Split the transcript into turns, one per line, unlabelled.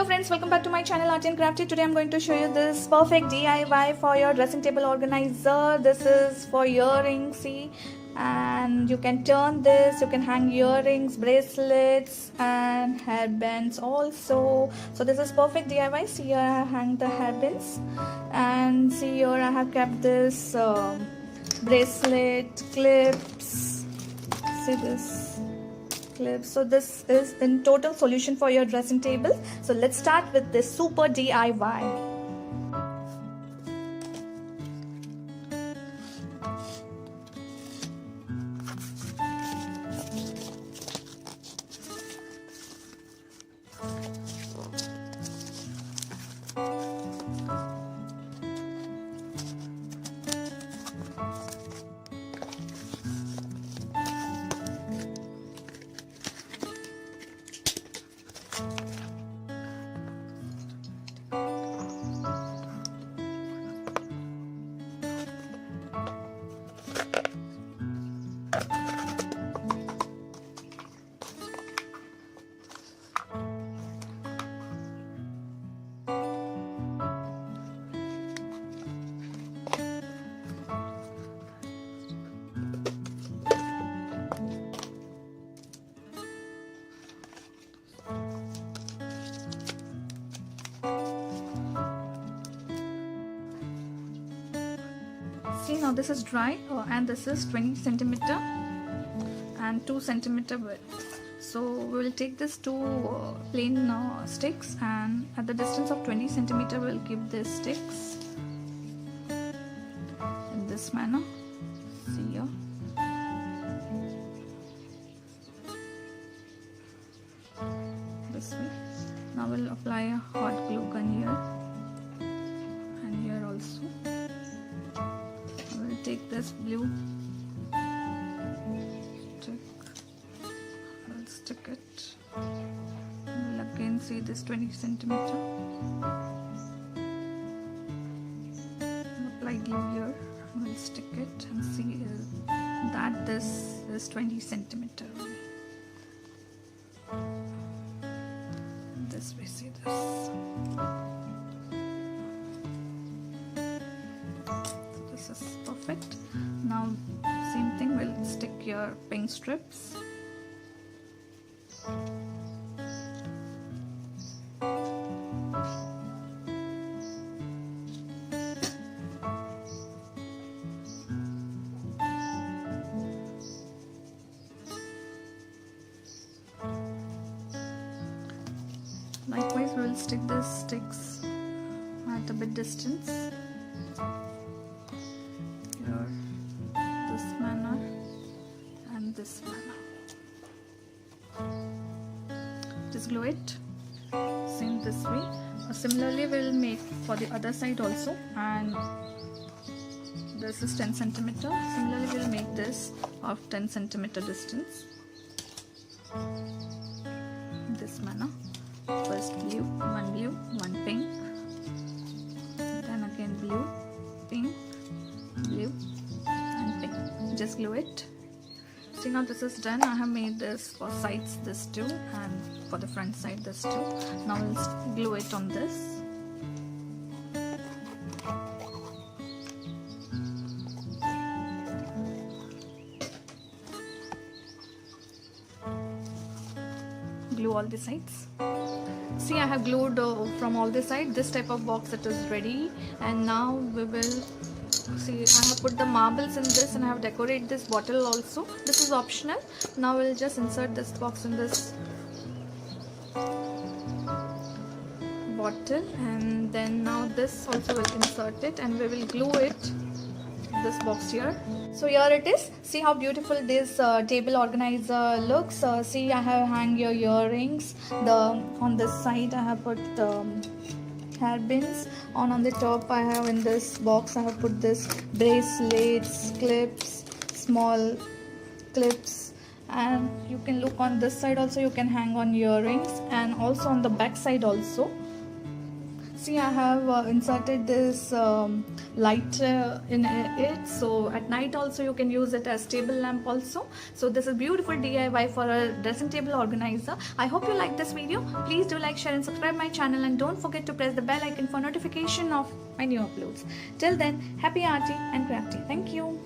friends, welcome back to my channel Art and Crafty. Today I'm going to show you this perfect DIY for your dressing table organizer. This is for earrings, see, and you can turn this, you can hang earrings, bracelets and hairbands also. So this is perfect DIY. See, here I have hung the hairbands, and see here I have kept this bracelet clips. See this clips. So this is in total solution for your dressing table. So let's start with this super DIY. See, now this is dry and this is 20 centimeter and 2 centimeter width. So we will take this two plain sticks, and at the distance of 20 centimeter we'll keep these sticks in this manner. See here. This way. Now we'll apply a hot glue gun here and here also. Take this blue stick, I'll stick it. We'll again see this 20 centimeter. Apply glue here, we'll stick it and see that this is 20 centimeter. This way, see this. This is perfect. Now same thing, we'll stick your pink strips. Likewise, we will stick these sticks at a bit distance. This manner and this manner. Just glue it same this way. Similarly we will make for the other side also, and this is 10 centimeter. Similarly we will make this of 10 centimeter distance. This manner. First blue, one pink, then again blue, pink, blue and pink. Just glue it. See, now this is done. I have made this for sides, this too, and for the front side, this too. Now we'll glue it on this. Glue all the sides. See, I have glued from all the sides. This type of box, it is ready, and now we will see, I have put the marbles in this, and I have decorated this bottle also. This is optional. Now we'll just insert this box in this bottle, and then now this also will insert it, and we will glue it this box here. So here it is. See how beautiful this table organizer looks. See, I have hang your earrings. On this side I have put hairpins. On the top I have, in this box I have put this bracelets, clips, small clips, and you can look on this side also, you can hang on earrings, and also on the back side also. see, I have inserted this light in it, so at night also you can use it as table lamp also. So this is beautiful DIY for a dressing table organizer. I hope you like this video. Please do like, share and subscribe my channel, and don't forget to press the bell icon for notification of my new uploads. Till then, happy arty and crafty. Thank you.